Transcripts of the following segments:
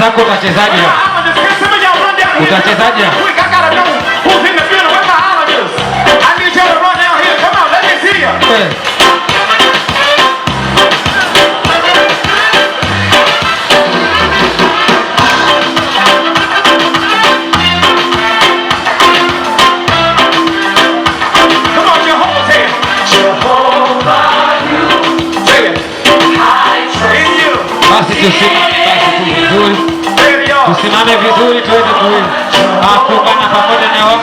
Mwenzako utachezaje? Utachezaje? Tusimame vizuri tuweze kuungana pamoja na wao.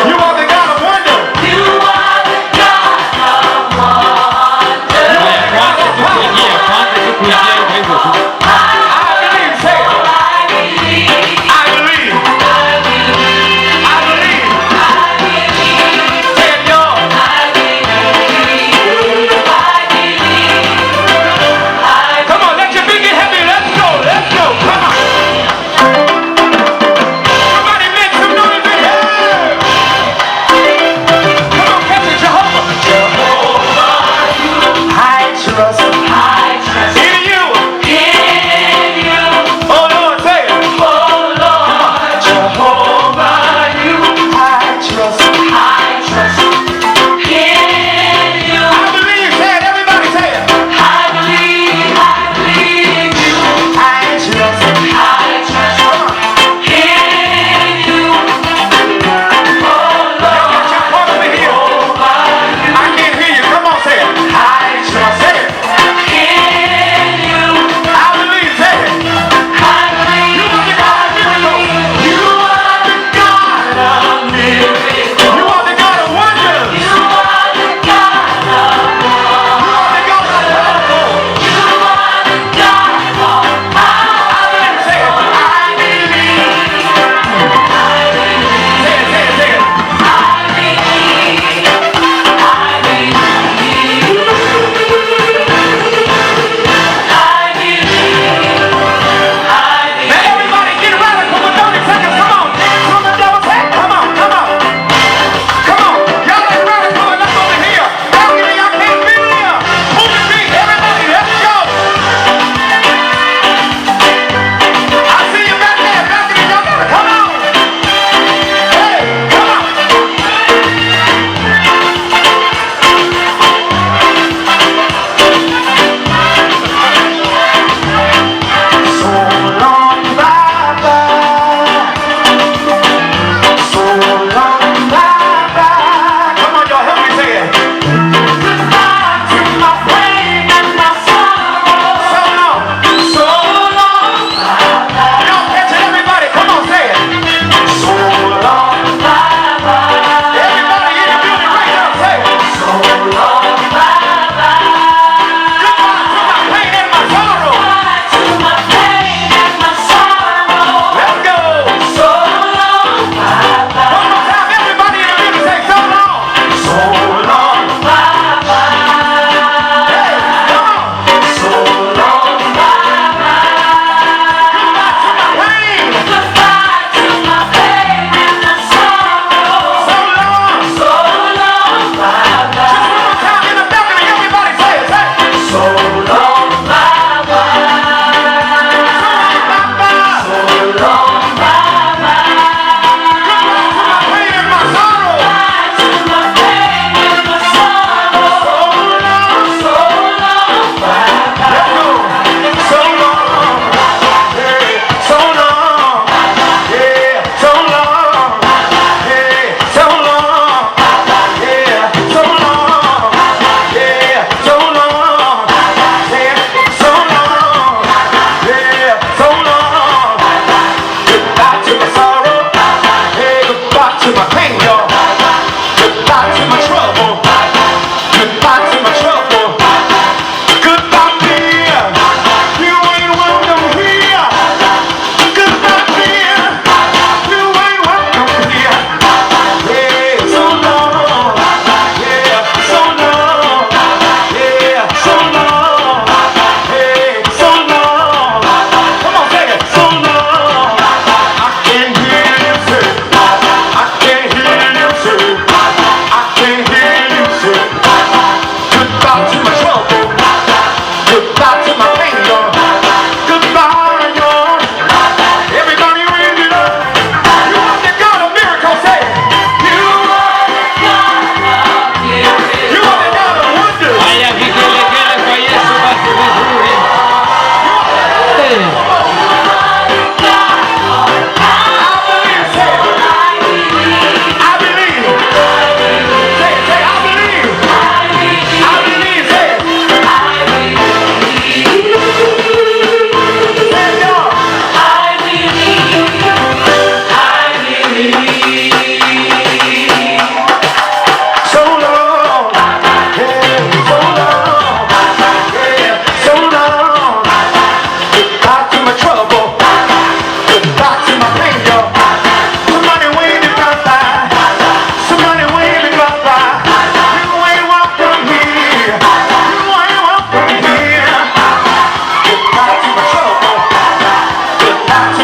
You are the God of wonder.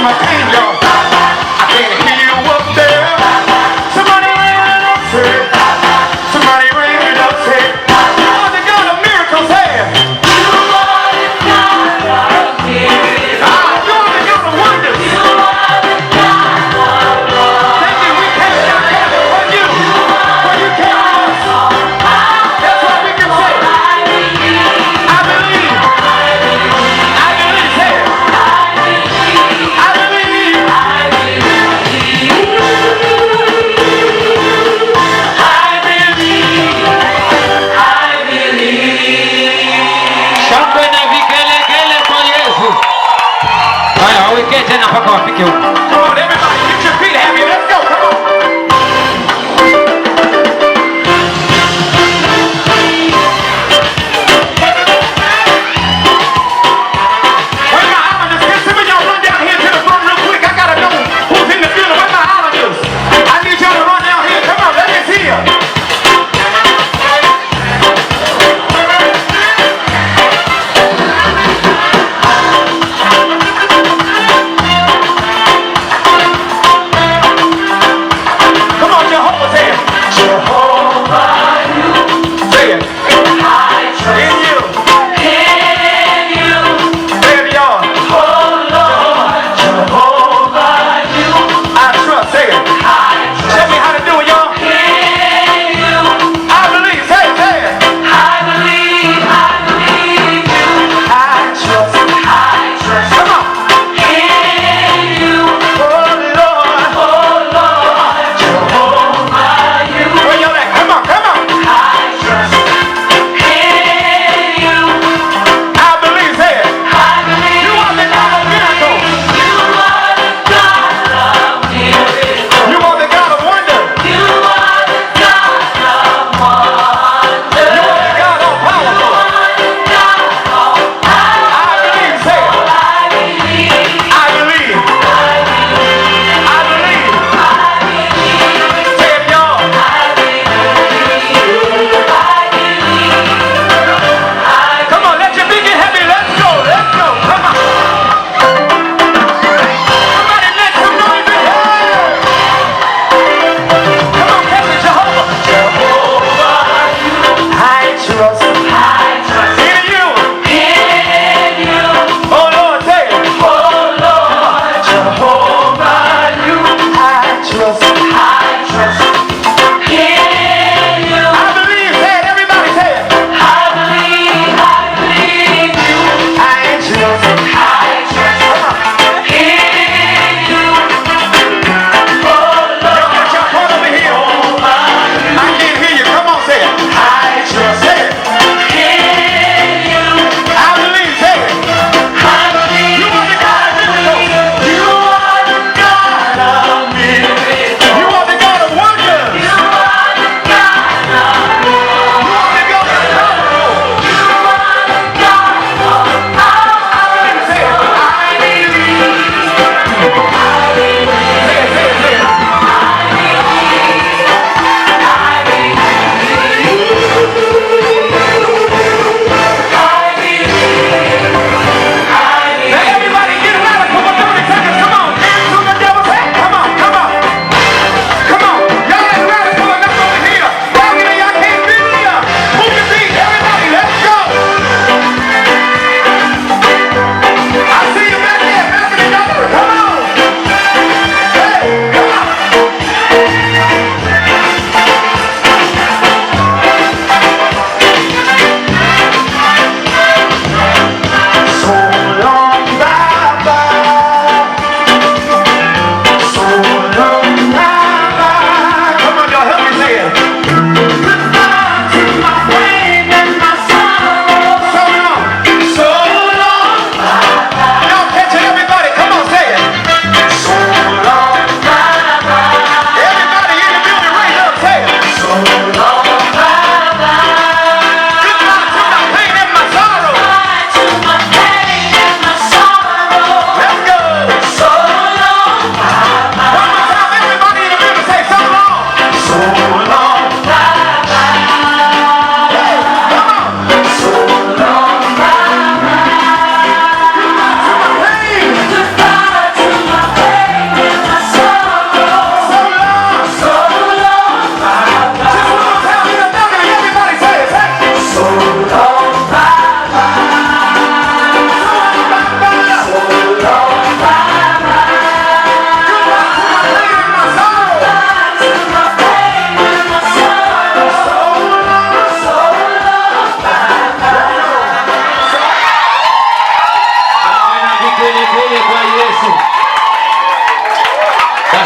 my pain, y'all. I can't hear you up there. Somebody ring it up, say. Somebody ring it up, say. Oh, the God of miracles, say. You are the God of miracles. Ah, you are the God of wonders. You are the God of wonders. Thank you. We cast our care on you. For you care on us. That's what we can say. I believe. I believe. Say it. I believe. Shangwe na vigelegele kwa Yesu. Haya, waweke tena mpaka wafike huko. Come on, everybody, get your feet happy. Let's go. Come on. Where my islanders? Can some of y'all run down here to the front real quick? I gotta know who's in the building. Where my islanders? I need y'all to run down here. Come on, let me see you.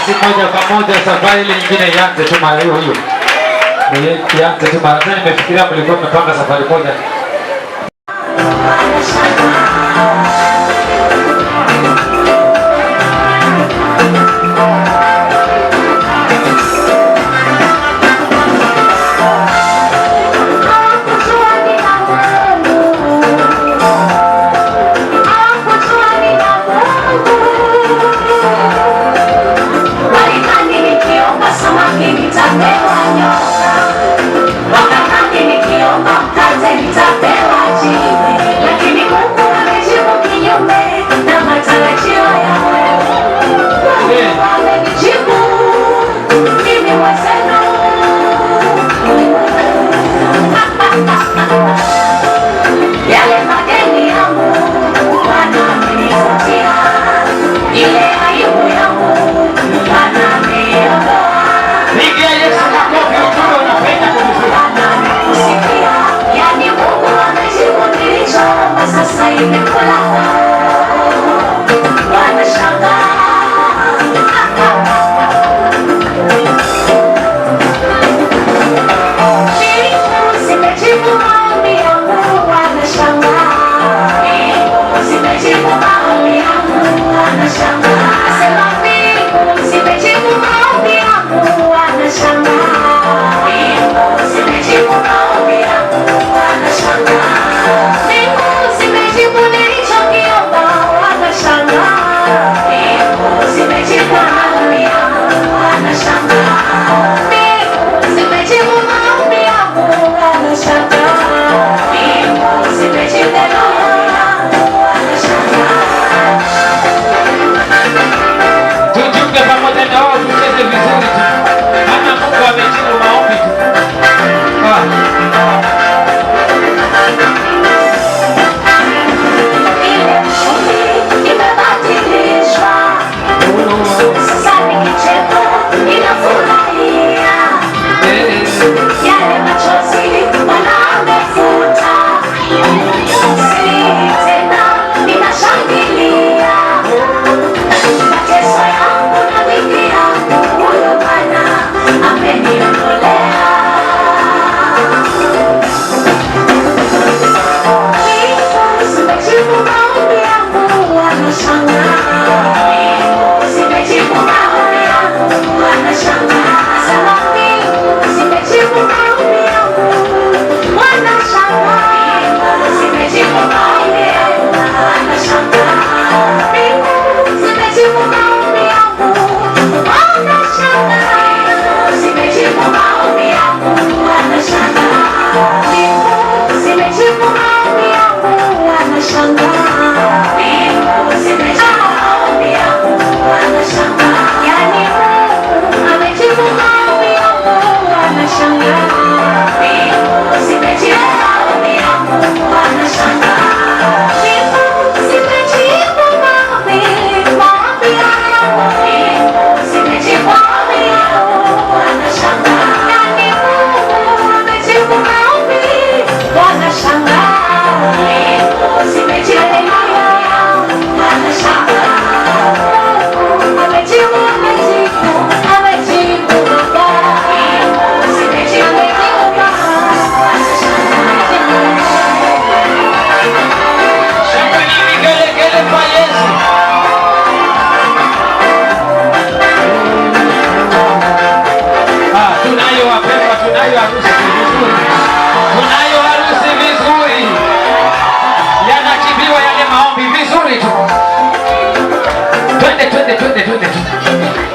Basi moja kwa moja safari ile nyingine ianze tu mara hiyo hiyo. Ianze tu mara. Sasa nimefikiria mlikuwa mmepanga safari moja.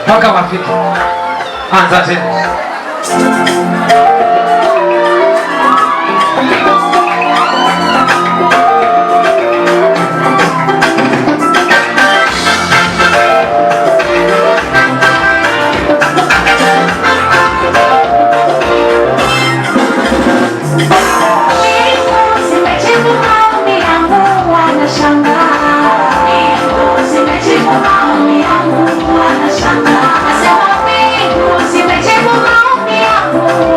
mpaka wafike. Anza tena. Asema mbingu zimejibu maombi yangu.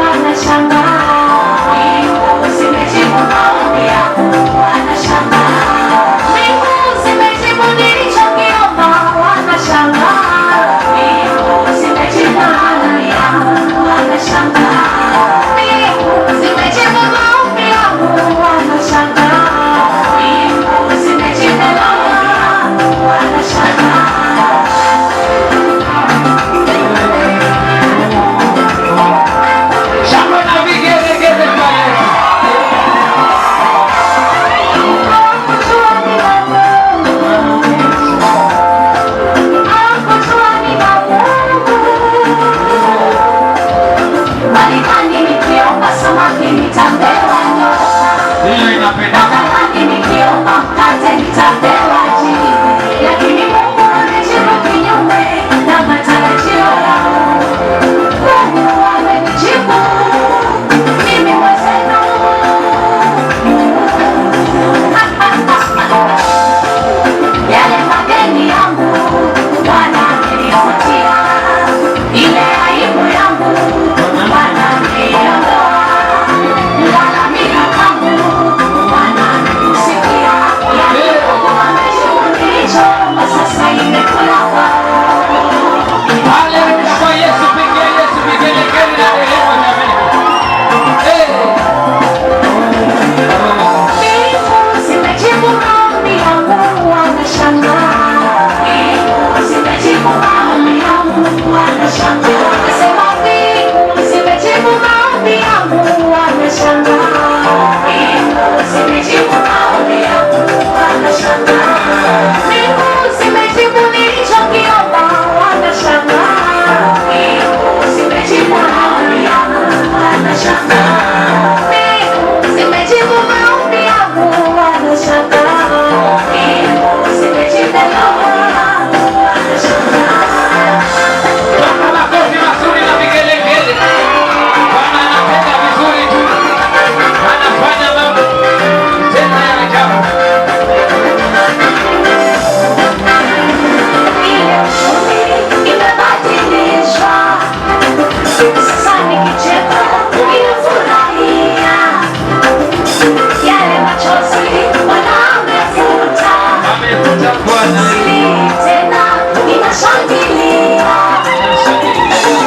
Haleluya kwa Yesu, pigia Yesu vigelegele na nderemo jamani. Zimejibu maombi yangu, wanashangaa. Zimejibu maombi yangu, wanashangaa. Nasema mbingu zimejibu maombi yangu, wanashangaa. Zimejibu maombi yangu, wanashangaa. Mbingu zimejibu nilichokiomba, wanashangaa. Zimejibu maombi yangu, wanashangaa. Mbingu zimejibu maombi yangu, wanashangaa. Zimejibu maombi yangu, wanashangaa. Toka makofi mazuri na vigelegele. Bwana anatenda vizuri tu. Anafanya mambo tena ya ajabu. Imebadilishwa. Sasa nikicheka, ninafurahia. Yale machozi Bwana amefuta. Amefuta Bwana. Sili tena, ninashangilia.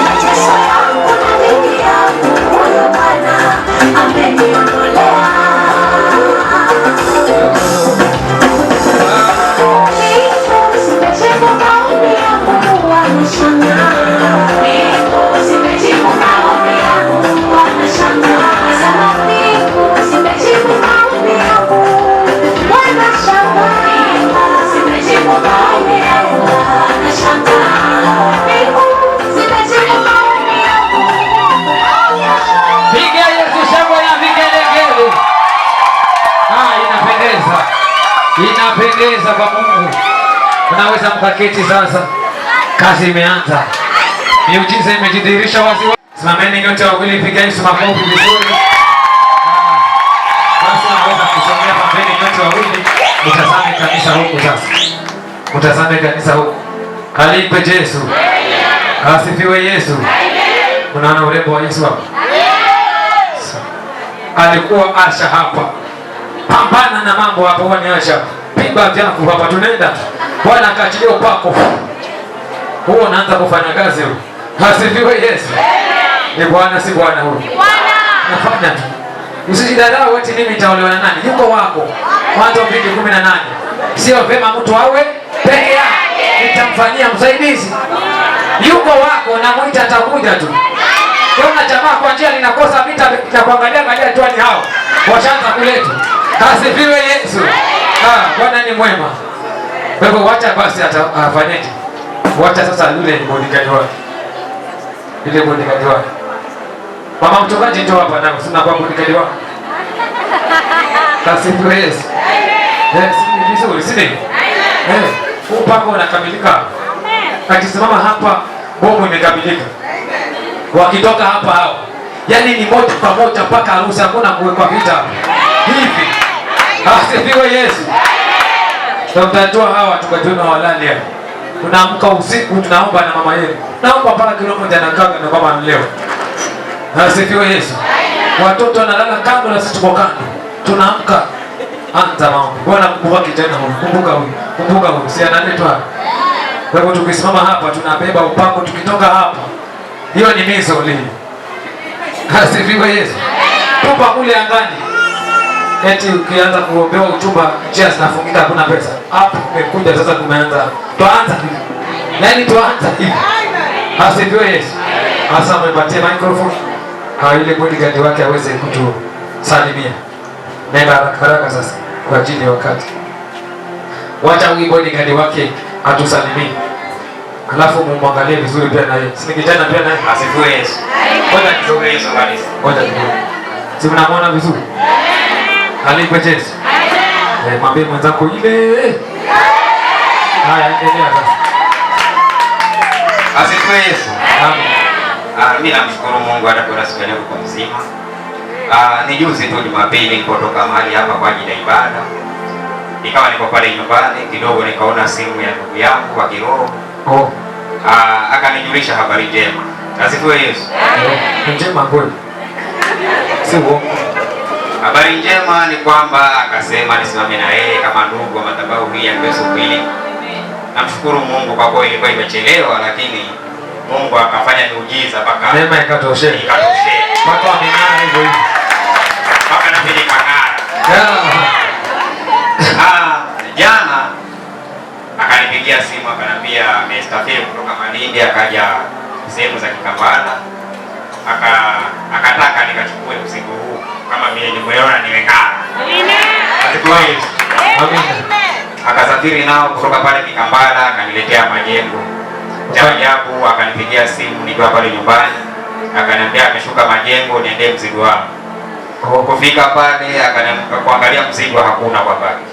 Mateso yangu na dhiki yangu, huyu Bwana ameniondolea. Zimejibu maombi yangu, wanashangaa. Zimejibu maombi yangu, wanashangaa. Nasema mbingu zimejibu maombi yangu, wanashangaa. Zimejibu maombi yangu, wanashangaa. Mbingu zimejibu maombi yangu, wanashangaa. Piga Yesu shangwe na vigelegele. Inapendeza. Inapendeza kwa Mungu. Unaweza mkaketi sasa. Kazi imeanza. Miujiza imejidhihirisha wazi wazi. Simameni nyote wawili, piga Yesu makofi vizuri. Basi naweza kusongea pembeni nyote wawili. Mtazame kanisa huku sasa. Mtazame kanisa huku. Alipe Yesu. Asifiwe Yesu. Unaona urembo wa Yesu hapa? Alikuwa Asha hapa. Pambana na mambo hapo wani Asha. Piga vyako hapa tunaenda. Bwana akaachilia upako. Huo unaanza kufanya kazi huo. Asifiwe Yesu. Ni Bwana si Bwana huyo. Nafanya tu. Usijidharau eti mimi nitaolewa na nani? Yuko wako. Mwanzo 2:18. Sio vema mtu awe peke yake. Nitamfanyia msaidizi. Yuko wako na mwita atakuja tu. Kuna jamaa kwa njia linakosa vita na kuangalia tu ni hao. Washaanza kuleta. Asifiwe Yesu. Bwana ni mwema. Kwa hivyo wacha basi afanyeje? Wacha sasa yule bodyguard wake. Yule bodyguard wake. Mama mchungaji ndio hapa nao, sina kwa bodyguard wake. Asifiwe Yesu. Ni vizuri, si ndio? Upako unakamilika. Amen. Akisimama hapa, bomu imekamilika. Wakitoka hapa hao. Yaani ni moja kwa moja mpaka harusi, hakuna kuwekwa vita. Hivi. Asifiwe Yesu. Tutatoa hawa tukajua walali hapa. Tunaamka usiku tunaomba na mama yetu. Naomba mpaka kilo moja na kanga na baba leo. Asifiwe Yesu. Watoto wanalala kando na sisi tuko kando. Tunaamka anza maombi. Bwana kumbuka kijana huyu. Kumbuka huyu. Kumbuka huyu. Si analetwa. Kwa hivyo tukisimama hapa tunabeba upako, tukitoka hapa. Hiyo ni mizoli. Asifiwe Yesu. Tupa kule angani. Eti ukianza kuombewa uchumba njia zinafungika, hakuna pesa. Hapo umekuja sasa, tumeanza. Tuanza hivi. Yaani tuanza hivi. Asifiwe Yesu. Asa mwepatie microphone. Ile bodyguard wake aweze kutusalimia. Nenda haraka sasa kwa ajili ya wakati. Wacha huyu bodyguard wake atusalimie. Alafu mumwangalie vizuri pia naye. Si kijana pia naye. Asifiwe Yesu. Ngoja kidogo Yesu kanisa. Ngoja kidogo. Si mnamuona vizuri? Alipe Yesu. Mwambie mwenzako ile. Haya, endelea sasa. Asifiwe Yesu. Amen. Mimi namshukuru Mungu hata kwa siku leo kwa mzima. Ni juzi tu Jumapili nilipotoka mahali hapa kwa ajili ya ibada. Nikawa niko pale nyumbani kidogo, nikaona simu ya ndugu yangu wa kiroho. Akanijulisha habari njema. Asifiwe Yesu. Njema kweli. Si uongo. Habari njema ni kwamba akasema nisimame na yeye kama ndugu wa madhabahu hii ya Yesu kweli. namshukuru Mungu kwa kuwa ilikuwa imechelewa, lakini Mungu akafanya miujiza mpaka neema ikatoshea. Mpaka wameng'ara hivyo hivyo. Mpaka na mimi nikang'ara. Jana akanipigia simu akaniambia amestafiri kutoka Malindi akaja sehemu za Kikambala. Akataka nikachukue mzigo huu kama vile nimeona nimeng'ara. Amina. Akasafiri nao kutoka pale Kikambala akaniletea majengo. Cha ajabu akanipigia simu nikiwa pale nyumbani. Akaniambia ameshuka majengo niendee mzigo wangu. Kufika pale akaniambia kuangalia mzigo hakuna kwa baki.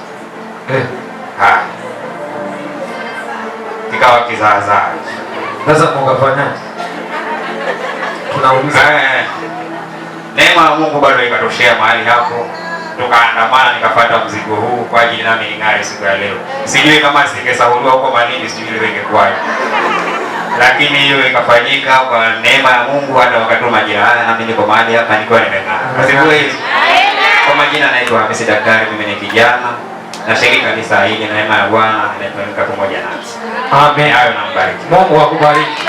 Kikawa kizaazaa. Sasa mkafanyaje? Tunauliza. Neema ya Mungu bado ikatoshea mahali hapo. Tukaandamana nikafuata mzigo huu kwa ajili nami ning'are siku ya leo. Sijui kama singesahauliwa huko Malindi, sijui ile ingekuwaje. Lakini hiyo ikafanyika kwa neema ya Mungu. Hata wakati wa majira haya nami niko mahali hapa nikiwa nimeng'ara. Asifiwe. Kwa majina naitwa Hamisi Daktari, mimi ni kijana na shirika kanisa hili Neema ya Bwana inafanyika pamoja nasi. Amen. Hayo nambariki. Mungu akubariki.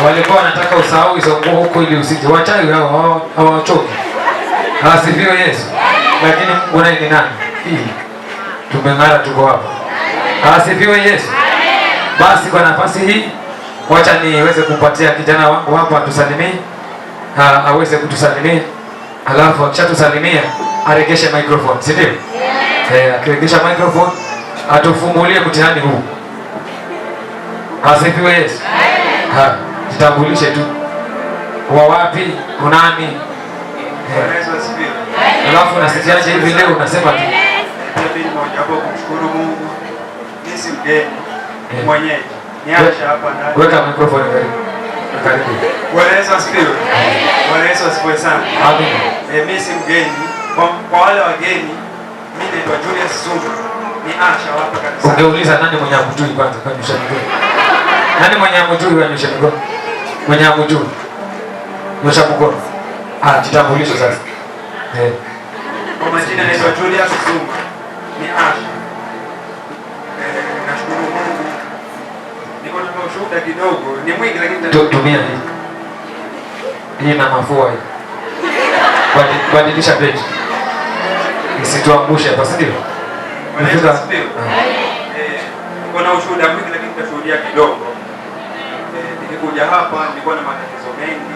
Walikuwa wanataka usahau hizo nguo huko ili usije. Wachawi hao hawachoki. Asifiwe Yesu. Lakini Mungu naye ni nani? Tumeng'ara tuko hapa. Asifiwe Yesu. Basi kwa nafasi hii wacha niweze kumpatia kijana wangu hapa atusalimie. Aweze kutusalimia. Alafu akishatusalimia aregeshe microphone, si ndio? Akiregesha microphone atufumulie mtihani huu. Asifiwe Yesu. Jitambulishe tu. Wa wapi? Unani? Alafu nasikiaje hivi leo unasema tu. Mimi mmoja hapo kumshukuru Mungu. Mimi si mgeni. Mwenyeji. Niacha hapa ndani. Weka microphone karibu. Bwana Yesu asifiwe. Bwana Yesu asifiwe sana. Amen. Mimi si mgeni. Kwa wale wageni, mimi naitwa Julius Zuma. Ni Asha hapa kanisa. Ungeuliza nani mwenye amjui kwanza kwa nyosha mikono. Nani mwenye amjui wa nyosha mikono? Mwenye amjui. Nyosha mikono. Jitambulisho sasa. Kwa majina naitwa Julius Zuma. Ni Asha. Nashukuru Mungu. Niko na ushuhuda kidogo. Ni mwingi lakini tumia hii. Hii na mafua hii. Badilisha page. Isituangushe hapa, si ndio? Kuna ushuhuda mwingi lakini nitashuhudia kidogo. Nilikuja hapa nilikuwa na matatizo mengi.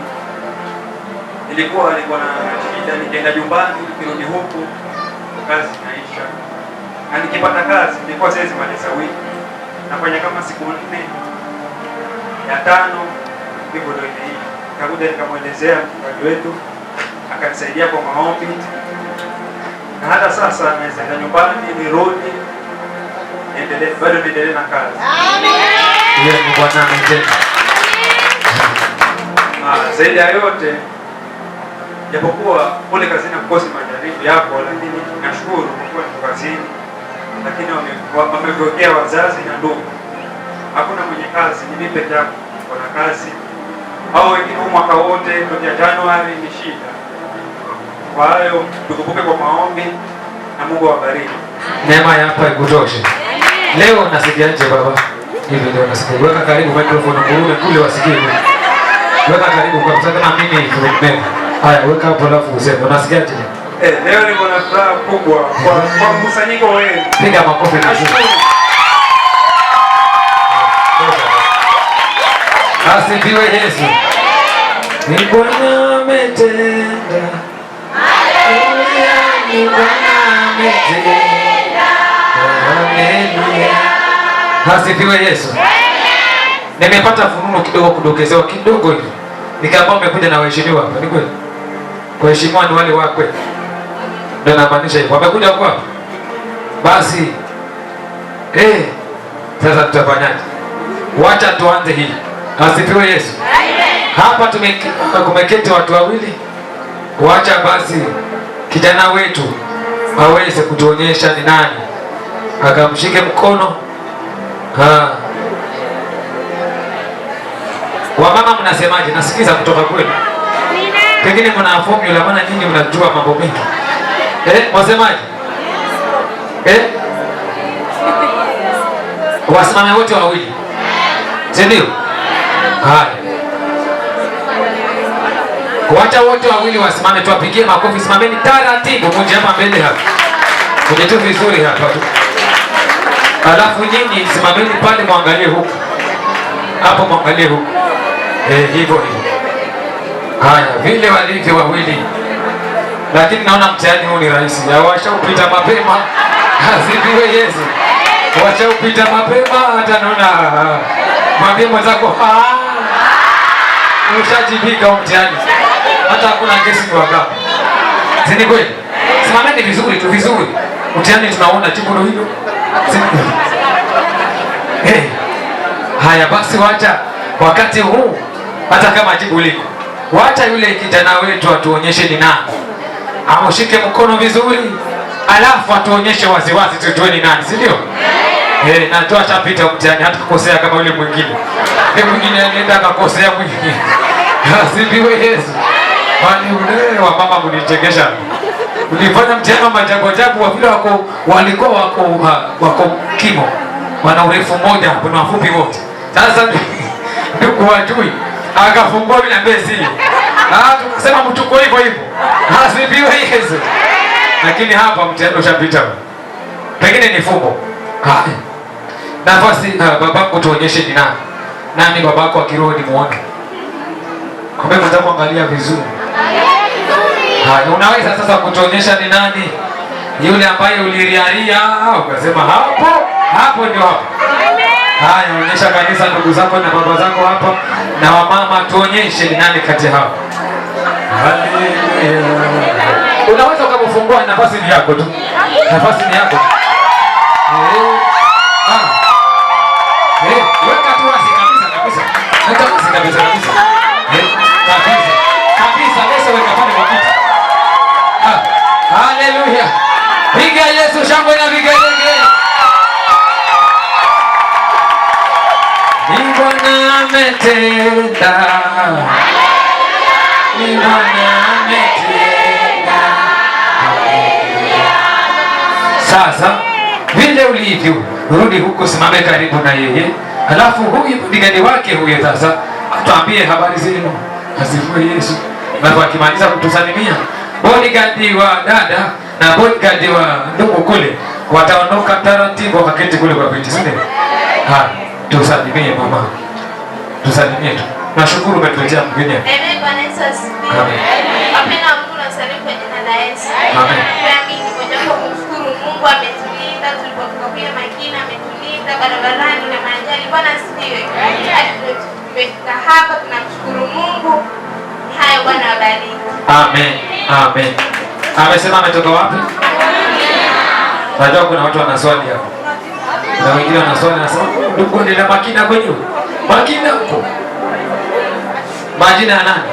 Nilikuwa na shida, nikienda nyumbani, nikirudi huku kazi inaisha. Na nikipata kazi nilikuwa siwezi maliza wiki. Nafanya kama siku 4 ya 5 ndipo ndio inaisha. Nikakuja nikamwelezea mchungaji wetu akanisaidia kwa maombi. Na hata sasa naweza kwenda nyumbani nirudi bado niendelee na kazi. Amen. Yeye ni Bwana ametenda. Zaidi ya yote, japokuwa kule kazini kukosi majaribu yako, lakini nashukuru kwa kuwa niko kazini, lakini wamegokea wazazi na ndugu. Hakuna mwenye kazi, ni mimi peke yangu kuna kazi. Hao wengine mwaka wote kuanzia Januari ni shida. Kwa hiyo tukumbuke kwa maombi na Mungu awabariki. Neema yako ikutoshe. Leo nasikiaje baba? Hivi leo nasikia. Weka karibu microphone ngurume kule wasikie. Weka karibu kwa sababu kama mimi nimebeba. Haya, weka hapo alafu useme. Unasikiaje? Leo niko na furaha kubwa kwa mkusanyiko wenu. Piga makofi na shukuru. Asifiwe Yesu. Ni Bwana ametenda. Haleluya, ni Bwana ametenda. Haleluya. Asifiwe Yesu. Nimepata fununu kidogo kudokezewa kidogo hivi. Nikaambia umekuja na waheshimiwa hapa, ni kweli? Waheshimiwa ni wale wakwe. Ndio namaanisha hivyo. Wamekuja kwa hapa. Basi sasa tutafanyaje? Wacha tuanze hii. Asifiwe Yesu. Hapa tumeketi watu wawili. Wacha basi kijana wetu aweze kutuonyesha ni nani. Akamshike mkono. Wamama mnasemaje? Nasikiza kutoka kwenu. Pengine mna formula maana nyinyi mnajua mambo mengi. Mwasemaje? Wasimame wote wawili. Si ndio? Haya. Wacha wote wawili wasimame, tuwapigie makofi. Simameni taratibu, mje hapa mbele hapa. Mje tu vizuri hapa tu. Alafu nyinyi simameni pale, muangalie huku. Hapo muangalie huku. Hivyo hivyo. Haya, vile walivyo wawili. Lakini naona mtihani huu ni rahisi. Washaupita mapema. Asifiwe Yesu. Washaupita mapema, hata naona mwambie mwenzako ushajibika mtihani. Hata hakuna kesi kwa gapa. Si kweli? Simameni vizuri tu vizuri. Mtihani tunaona jibu ndio hilo. Haya basi, wacha wakati huu hata kama jibu liko, wacha yule kijana wetu atuonyeshe ni nani. Amshike mkono vizuri, alafu atuonyeshe waziwazi tutue ni nani, si ndio? Na tu ashapita mtihani, hata kukosea kama yule mwingine. Yule mwingine anaenda akakosea mwingine. Asifiwe Yesu. Wale wa mama mnichekesha. Ulifanya mtihani wa maajabu ajabu, wa vile walikuwa wako kimo. Wana urefu mmoja, kuna wafupi wote. Sasa ndugu wajui, akafungua bila besi. Tukasema mtuko hivyo hivyo. Asifiwe Yesu. Lakini hapa mtihani ushapita. Pengine ni fumbo. Nafasi babako tuonyeshe ni nani. Nani babako wa kiroho ni muone. Kumbe mwanzo kuangalia vizuri. Unaweza sasa kutuonyesha ni nani? Yule ambaye uliriaria ukasema hapo ndio hapo. Haya, onyesha kanisa, ndugu zako na baba zako hapa na wamama, tuonyeshe ni nani kati hao. Haleluya. Unaweza ukamfungua, nafasi ni yako tu. Nafasi ni yako. Weka tu wazi kabisa. Weka wazi kabisa. Kabisa, Yesu weka pale kwa kiti. Haleluya. Piga Yesu shangwe na vigelegele. Ni Bwana ametenda. Ni Bwana ametenda. Sasa vile ulivyo, rudi huko, simame karibu na yeye. Alafu huyu mdigani wake huyo sasa atuambie habari zenu. Asifiwe Yesu. Na wakimaliza kutusalimia, bodyguard wa dada na bodyguard wa ndugu kule wataondoka taratibu wakaketi kule kwa viti, si ndio? Tusalimie mama. Tusalimie tu. Nashukuru umetuletea mgeni. Amen. Bwana Yesu asifiwe. Amen. Wapenda Mungu na salimu kwa jina la Yesu. Amen. Mimi ngoja kumshukuru Mungu, ametulinda tulipotoka kule Makina, ametulinda barabarani na majali. Bwana asifiwe. Tumefika hapa, tunamshukuru Mungu. Hayo Bwana abariki. Amen. Amen. Amesema ametoka wapi? Najua kuna watu wana swali hapo. Na wengine wana swali, nasema ndugu ni na Makina kwenye. Makina huko. Majina ya nani?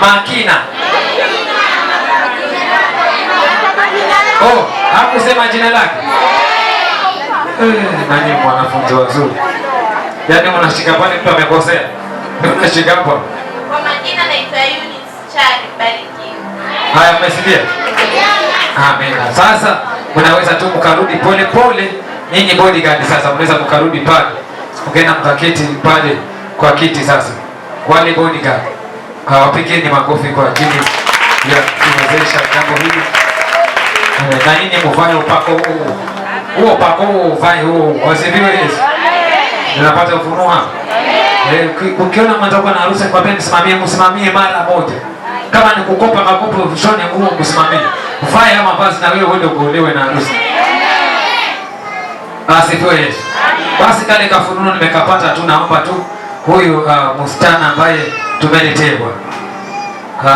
Makina. Hakusema jina lake. Nani mwanafunzi wazuri. Yaani unashika pale mtu amekosea. Unashika hapo. Kwa majina naitwa Eunice Chari, barikiwa. Haya, mmesikia? Amen. Sasa mnaweza tu mkarudi pole pole. Nyinyi bodyguard sasa mnaweza mkarudi pale. Mkaenda mkaketi pale kwa kiti sasa. Wale bodyguard wapigeni makofi kwa ajili ya kuwezesha jambo hili. Na nyinyi mfanye upako huu. Huo upako huu ufanye huu. Wasifiwe Yesu. Ninapata ufunuo hapa. Ukiona mwanzo na harusi kwa peni msimamie mara moja. Kama ni kukopa makopo ushone nguo msimamie. Uvae ama vazi na wewe uende uolewe na harusi. Asifiwe Yesu. Basi kale kafunuo nimekapata tu, naomba tu huyu msichana ambaye tumeletewa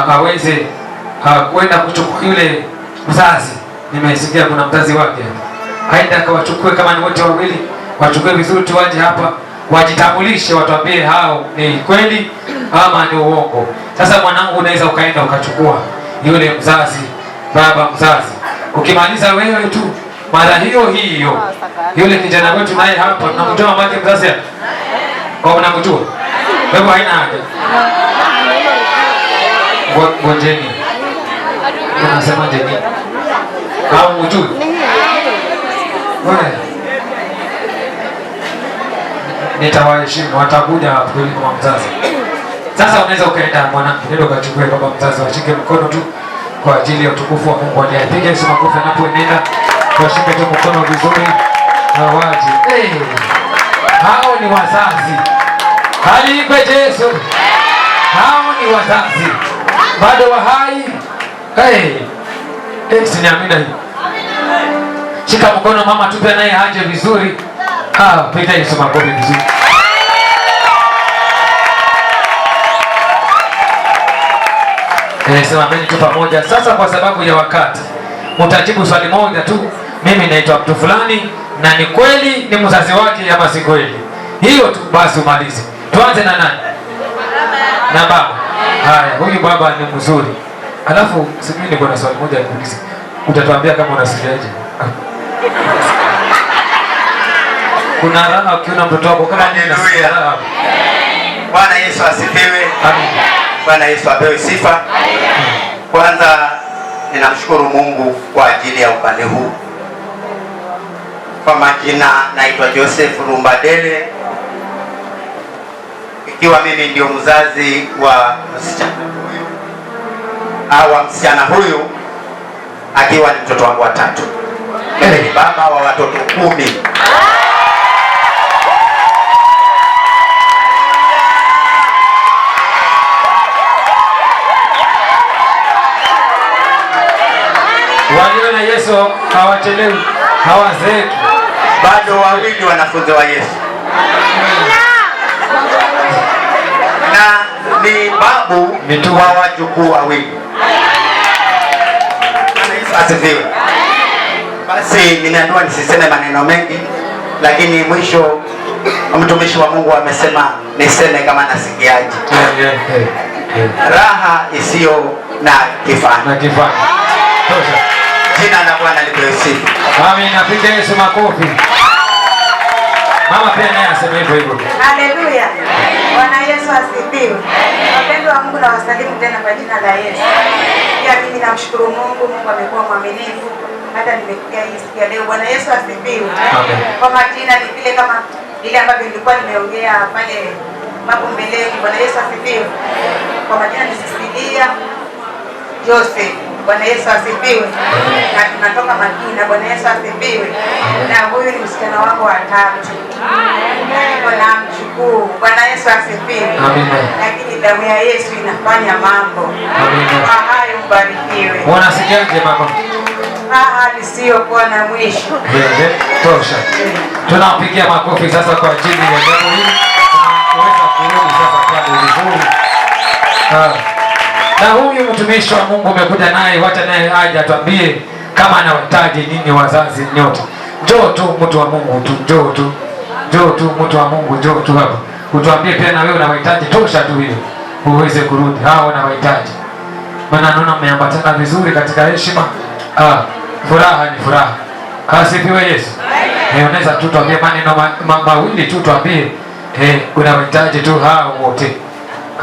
aweze kwenda kuchukua yule mzazi. Nimesikia kuna mzazi wake. Aenda akawachukue, kama ni wote wawili, wachukue vizuri tu, waje hapa wajitambulishe, watuambie hao ni kweli ama ni uongo. Sasa mwanangu, unaweza ukaenda ukachukua yule mzazi, baba mzazi. Ukimaliza wewe tu mara hiyo yule kijana wetu naye hapa tunamtoa mamake mzazi hapa. Kwa mnamjua? Wewe haina haja. Ngojeni. Unasema nini? Au ujui? Nitawaheshimu, watakuja kweli kwa mzazi. Sasa unaweza ukaenda mwanangu, ndio ukachukue baba mzazi, washike mkono tu kwa ajili ya utukufu wa Mungu. Aliyepiga Yesu makofi anapoenenda, washike tu mkono vizuri na waje. Hao ni wazazi. Hali kwa Yesu. Hao ni wazazi. Bado wa hai. Siniamini hii. Shika mkono mama, tupe naye aje vizuri. Piga Yesu makofi vizuri. Simameni tu pamoja. Sasa kwa sababu ya wakati, mtajibu swali moja tu. Mimi naitwa mtu fulani na ni kweli ni mzazi wake ama si kweli? Hiyo tu basi umalize. Tuanze na nani? Na baba. Haya, huyu baba ni mzuri. Alafu sijui niko na swali moja nikuulize. Utatuambia kama unasikiaje? Kuna raha ukiona mtoto wako kama nini? Bwana Yesu asifiwe. Amen. Bwana Yesu apewe sifa. Kwanza ninamshukuru Mungu kwa ajili ya upande huu. Kwa majina naitwa Joseph Rumbadele. Ikiwa mimi ndio mzazi wa msichana huyu au msichana huyu akiwa ni mtoto wangu wa tatu. Mimi ni baba wa watoto 10. Walio na Yesu hawachelewi, hawazeeki. Bado wawili wanafunzi wa Yesu. Na ni babu wa wajukuu wawili. Asifiwe. Basi nimeambiwa nisiseme maneno mengi, lakini mwisho mtumishi wa Mungu amesema niseme kama nasikiaje. Raha isiyo na kifani. Jina la Bwana lipewe sifa. Amen. Napiga Yesu makofi. Mama pia naye aseme hivyo hivyo. Haleluya. Bwana Yesu asifiwe. Wapendwa wa Mungu, na wasalimu tena kwa jina la Yesu. Pia mimi namshukuru Mungu, Mungu amekuwa mwaminifu hata nimekuja hii siku ya leo. Bwana Yesu asifiwe. Amen. Kwa majina ni vile kama ile ambavyo nilikuwa nimeongea pale mambo mbeleni. Bwana Yesu asifiwe. Kwa majina ni Cecilia Joseph. Bwana Yesu asifiwe. Na tunatoka Makina. Bwana Yesu asifiwe. Na huyu ni msichana wangu wa tatu. Bwana mshukuru. Bwana Yesu asifiwe. Lakini damu ya Yesu inafanya mambo. Kwa hayo mbarikiwe. Unasikiaje mama? Raha isiyokuwa na mwisho. Tosha. Tunapigia makofi sasa kwa ajili ya jambo hili. Tunaweza kurudi sasa kwa vizuri. Na huyu mtumishi wa Mungu umekuja naye, wacha naye aje atuambie kama anahitaji nini wazazi nyote. Njoo tu mtu wa Mungu tu, njoo tu. Njoo tu mtu wa Mungu, njoo tu hapa. Utuambie pia na wewe unahitaji, tosha tu hiyo. Uweze kurudi. Hao wanahitaji. Maana naona mmeambatana vizuri katika heshima. Furaha ni furaha. Asifiwe Yesu. Unaweza tu tuambie maneno mawili tu tuambie unahitaji tu hao wote.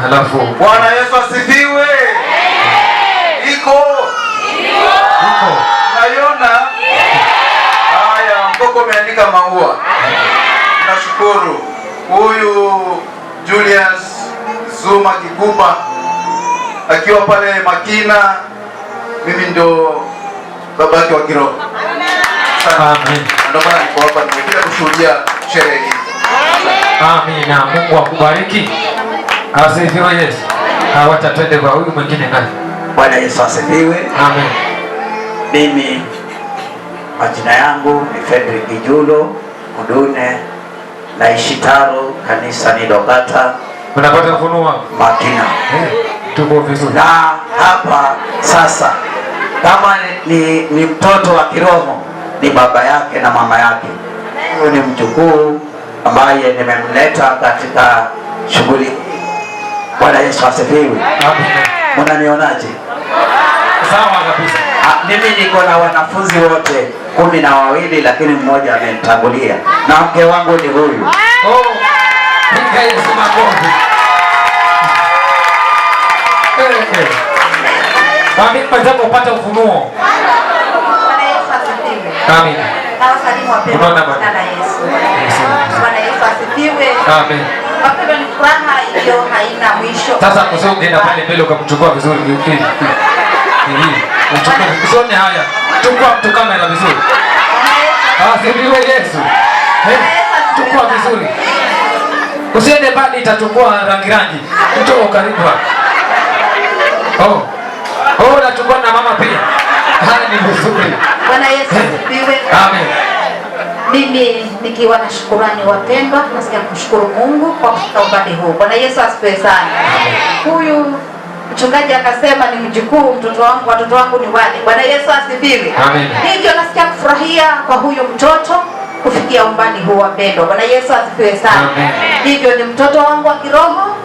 Halafu Bwana Yesu asifiwe. Iko. Naiona. Haya, mkoko umeandika maua. Nashukuru. Huyu Julius Zuma Kiguma akiwa pale Makina, mimi ndo baba yake wa kiroho. Amen. Ndio maana niko hapa nimekuja kushuhudia sherehe hii. Amina. Mungu akubariki. Asifiwe Yesu. Wacha twende kwa huyu mwingine nani? Bwana Yesu asifiwe. Amen. Mimi majina yangu ni Fredrick Julo Mudune, naishi Taro, kanisa ni Dogata. Unapata ufunuo Makina. Tuko vizuri. Na hapa sasa kama ni mtoto wa kiroho ni baba yake na mama yake. Huyu ni mjukuu ambaye nimemleta katika shughuli. Bwana Yesu asifiwe. Amen. Mnanionaje? Sawa kabisa. Mimi niko na wanafunzi wote 12, lakini mmoja amenitangulia na mke wangu ni huyu. Piga Yesu makofi. Mwambie mwenzako upate ufunuo. Bwana Yesu asifiwe. Amen. Na wasalimu wapendwa kwa jina la Yesu. Bwana Yesu asifiwe. Amen. Wapendwa, ni furaha iliyo haina mwisho. Sasa kusonga pale mbele ukamchukua vizuri hivi. Uchukue usone haya. Chukua mtu kamera vizuri. Asifiwe Yesu. Chukua vizuri. Usiende mbali itachukua rangi. Njoo karibu hapa. Unachukua na mama pia. Haya ni vizuri. Bwana Yesu asifiwe. Amen. Mimi nikiwa na shukrani wapendwa, nasikia kumshukuru Mungu kwa kufika umbali huu. Bwana Yesu asifiwe sana. Huyu mchungaji akasema ni mjukuu, mtoto wangu, watoto wangu ni wale. Bwana Yesu asifiwe. Amen. Hivyo nasikia kufurahia kwa huyu mtoto kufikia umbali huu wapendwa. Bwana Yesu asifiwe sana. Amen. Hivyo ni mtoto wangu wa kiroho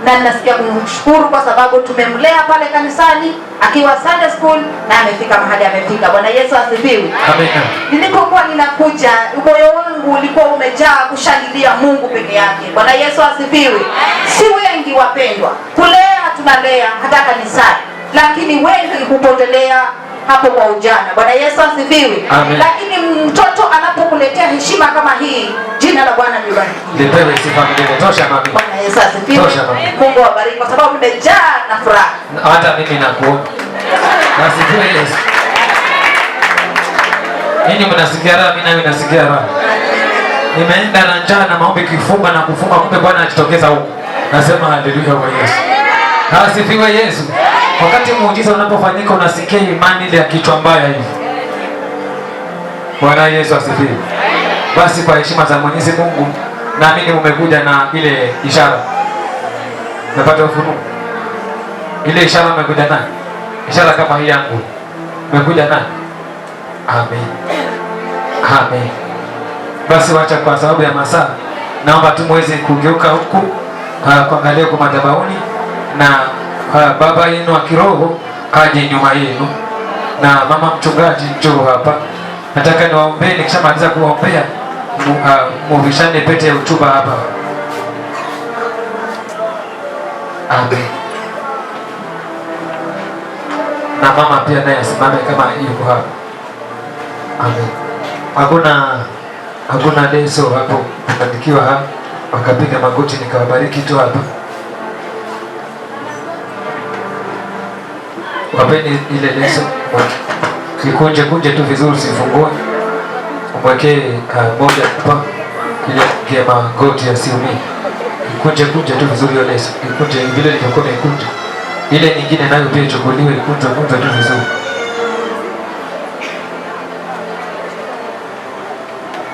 na nasikia kumshukuru kwa sababu tumemlea pale kanisani akiwa Sunday school na amefika mahali amefika. Bwana Yesu asifiwe. Amen. Nilipokuwa ninakuja, moyo wangu ulikuwa umejaa kushangilia Mungu peke yake. Bwana Yesu asifiwe. Si wengi wapendwa, kulea tunalea hata kanisani, lakini wengi hupotelea hapo kwa ujana. Bwana Yesu asifiwe. Lakini mtoto anapokuletea heshima kama hii, jina la Bwana libarikiwe. Lipewe sifa milele. Tosha mami. Bwana Yesu asifiwe. Mungu awabariki kwa sababu nimejaa na furaha. Hata mimi nakuona. Nasikia Yesu. Ninyi mnasikia raha, mimi nawe nasikia raha. Nimeenda na njaa na maombi kifunga na kufunga, kumbe Bwana anajitokeza huko. Nasema haleluya kwa Yesu. Asifiwe Yesu. Wakati muujiza unapofanyika unasikia imani ile ya kichwa mbaya hivi. Bwana Yesu asifiwe. Basi kwa heshima za Mwenyezi Mungu, naamini umekuja na ile ishara. Umepata ufunuo. Ile ishara umekuja nayo. Ishara kama hii yangu. Umekuja nayo. Amen. Amen. Basi wacha kwa sababu ya masaa, naomba tu muweze kugeuka huku kuangalia kwa madhabahuni na baba yenu wa kiroho aje nyuma yenu na mama mchungaji njoo hapa. Nataka niwaombee, nikishamaliza kuwaombea muvishane pete ya utuba hapa. Amen. Na mama pia naye asimame kama yuko hapa. Amen. Hakuna leso hapo tukandikiwa hapa, wakapiga magoti nikawabariki tu hapa. Wapeni ile leso, kunje tu vizuri, sifungue. Umwekee moja hapa ile ya magoti yasiumie. Kunje tu vizuri hiyo leso. Kunje vile ilivyokuwa ikunje. Ile nyingine nayo pia ichukuliwe, kunje tu vizuri.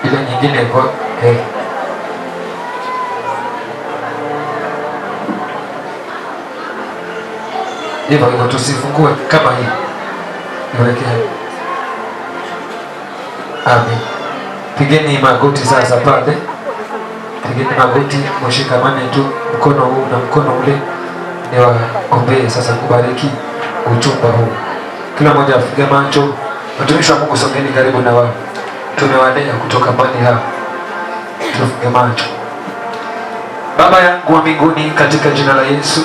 Ile nyingine kwa hivyo tusifungue kama hii. Niwekee. Amen. Pigeni magoti sasa pale. Pigeni magoti, mshikamane tu mkono huu na mkono ule. Niwaombee sasa kubariki uchumba huu. Kila mmoja afunge macho. Watumishi wa Mungu songeni karibu na wao. Tumewalea kutoka mbali hapa. Tufunge macho. Baba yangu wa mbinguni, katika jina la Yesu,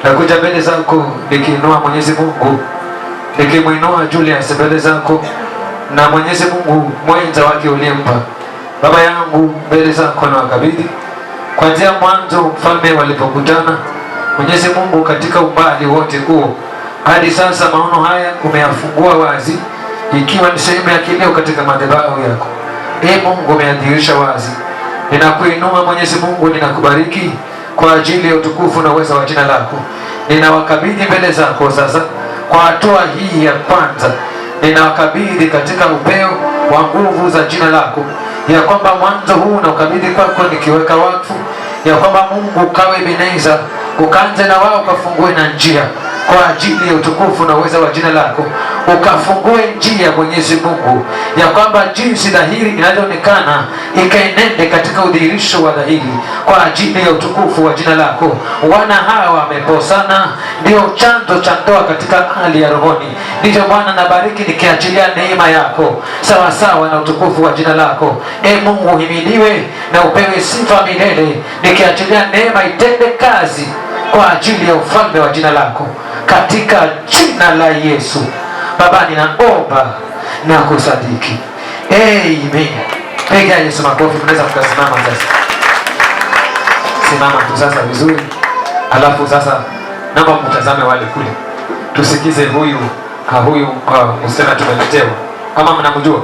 nakuja mbele zako nikiinua Mwenyezi Mungu, nikimwinua Julius mbele zako na Mwenyezi Mungu mwenza wake uliyempa. Baba yangu mbele zako na wakabidhi kuanzia mwanzo mfalme walipokutana, Mwenyezi Mungu, katika umbali wote huo hadi sasa maono haya umeyafungua wazi, ikiwa ni sehemu ya kileo katika madhabahu yako. Mungu umeadhirisha wazi. Ninakuinua Mwenyezi Mungu, ninakubariki kwa ajili ya utukufu na uweza wa jina lako. Ninawakabidhi mbele zako sasa kwa hatua hii ya kwanza. Ninawakabidhi katika upeo wa nguvu za jina lako, ya kwamba mwanzo huu na ukabidhi kwako nikiweka wakfu, ya kwamba Mungu kawe Ebeneza, ukaanze na wao ukafungue na njia kwa ajili ya utukufu na uweza wa jina lako. Ukafungue njia Mwenyezi Mungu, ya kwamba jinsi dhahiri inavyoonekana ikaenende katika udhihirisho wa dhahiri kwa ajili ya utukufu wa jina lako. Wana hawa wameposana, ndio chanzo cha ndoa katika hali ya rohoni. Ndivyo Bwana nabariki nikiachilia neema yako sawa sawa na utukufu wa jina lako. Mungu himidiwe na upewe sifa milele, nikiachilia neema itende kazi kwa ajili ya ufalme wa jina lako, katika jina la Yesu. Baba, ninaomba na kusadiki. Amen. Piga Yesu makofi. Mnaweza kusimama sasa. Simama tu sasa vizuri. Alafu sasa naomba mtazame wale kule. Tusikize huyu msichana tumeletewa. Kama mnamjua?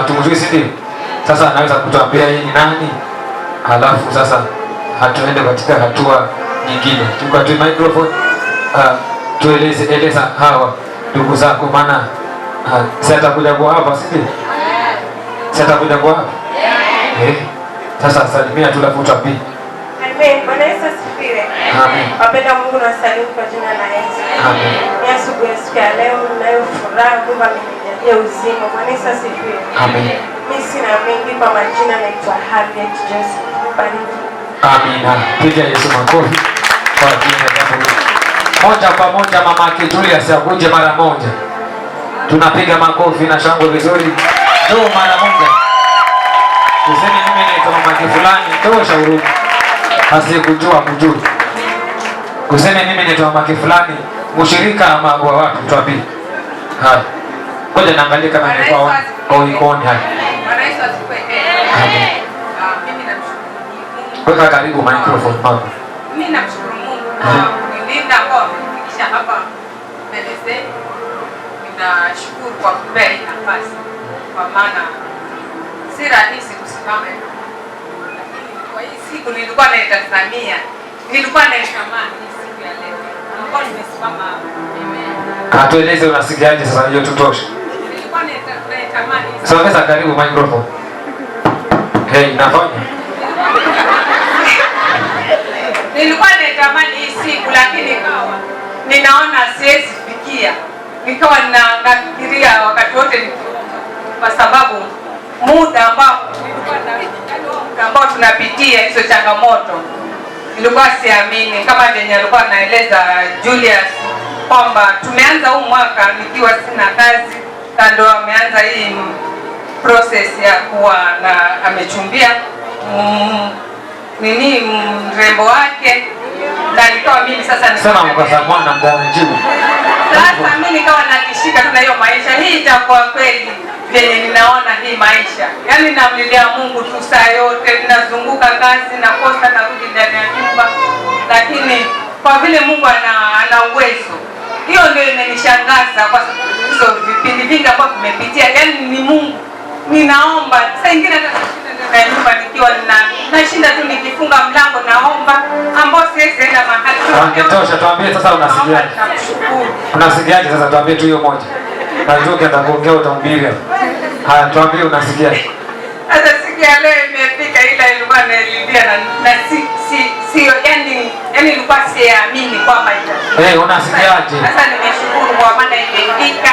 Tumjui si ndio? Sasa anaweza kutuambia yeye ni nani? Alafu sasa hatuende katika hatua nyingine. Chukua tu microphone. Eleza hawa ndugu zako, maana si atakuja kwa hapa si ndio? Si atakuja kwa hapa? Sasa salimia tu alafu tuambie. Amen. Bwana Yesu asifiwe. Amen. Wapenda Mungu na wasalimu kwa jina la Yesu. Amen. Asubuhi ya siku ya leo ninayo furaha Mungu amenijalia uzima. Bwana Yesu asifiwe. Amen. Mimi sina mengi, kwa majina naitwa Harriet Joseph. Bariki. Amina. Piga Yesu makofi kwa jina la Mungu. Moja kwa moja mamake Julius akuje mara moja. Tunapiga makofi na shangwe vizuri. Ndio mara moja. Tuseme mimi naitwa mamake fulani, tosha huruma. Asikujua kujua. Kuseme mimi naitwa mamake fulani, mshirika ama wa wapi tuambie. Haya. Ngoja naangalia kama ni kwa ikoni hapa. Bwana Yesu asifiwe. Amen. Mimi namshukuru Mungu. Weka karibu microphone mama. Mimi namshukuru Mungu kwa kunilinda kwa kunifikisha hapa mbele zenu. Ninashukuru kwa kupea hii nafasi. Kwa maana si rahisi kusimama hivi. Kwa hii siku nilikuwa naitazamia. Nilikuwa naitamani hii siku ya leo. Nilikuwa nimesimama hapa. Amen. Atueleze unasikiaje sasa, hiyo tutosha. Nilikuwa naitamani. Sogeza karibu microphone. Nafanya. Nilikuwa natamani hii siku lakini ninaona siwezi fikia. Nikawa ninaangalia wakati wote kwa sababu muda ambao tunapitia hizo changamoto. Nilikuwa siamini kama venye alikuwa anaeleza Julius kwamba tumeanza huu mwaka nikiwa sina kazi, kando ameanza hii process ya kuwa na amechumbia mrembo wake, na nikawa mimi sasa sema mkasamwana mdanajibu. Sasa mimi nikawa nakishika tu na hiyo maisha hii itakuwa kweli vyenye ninaona hii maisha. Yaani namlilia Mungu tu saa yote, ninazunguka kazi na kosa narudi ndani ya nyumba. Lakini kwa vile Mungu ana uwezo. Hiyo ndio imenishangaza kwa sababu hizo vipindi vingi ambavyo tumepitia. Yaani ni Mungu. Ninaomba saa nyingine hata na nyumba nikiwa nashinda tu nikifunga mlango naomba ambao siwezi enda mahali. Angetosha, tuambie sasa unasikiaje? Unasikiaje sasa, tuambie tu hiyo moja. Najua atakuongea utahubiri. Haya, tuambie unasikiaje? Sasa siku ya leo imefika, ila ilikuwa naelidia na sio yani ilikuwa siamini kwamba ita. Unasikiaje? Sasa nimeshukuru kwa maana imefika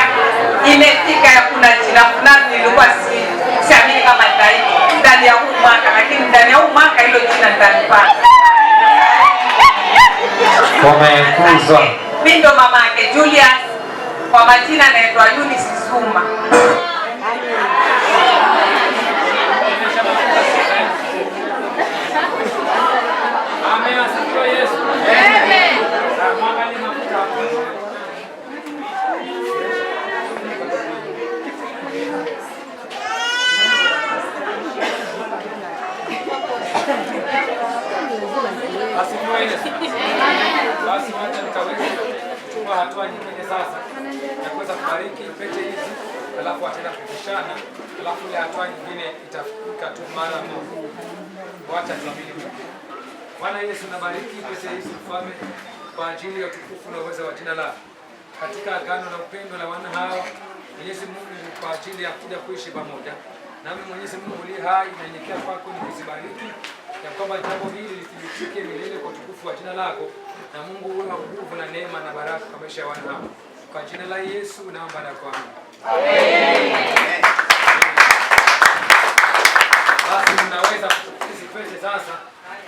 kuna jina fulani nilikuwa siamini kama itaiko ndani ya huu mwaka, lakini ndani ya huu mwaka hilo jina nitalipata. Umekuzwa. Mimi ndo mama yake Julius, kwa majina naitwa Eunice Zuma. Basi wacha nikaweze kuchukua hatua nyingine sasa na kuweza kubariki pete hizi, alafu ataenda kupishana, alafu ile hatua nyingine itafika tu mara moja. Wacha tuamini Mungu. Bwana Yesu, nabariki pete hizi Mfalme kwa ajili ya utukufu na uwezo wa jina lako, katika agano na upendo la wana hawa Mwenyezi Mungu, kwa ajili ya kuja kuishi pamoja nami. Mwenyezi Mungu uliye hai, nanyenyekea kwako nikuzibariki ya kwamba jambo hili lithibitike milele kwa utukufu wa jina lako, na Mungu uwe na nguvu na neema na baraka kwa maisha ya wana hao. Kwa jina la Yesu naomba na kuamini. Amen. Basi mnaweza kuchukua hizi pete sasa,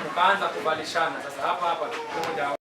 ukaanza kuvalishana sasa hapa mmoja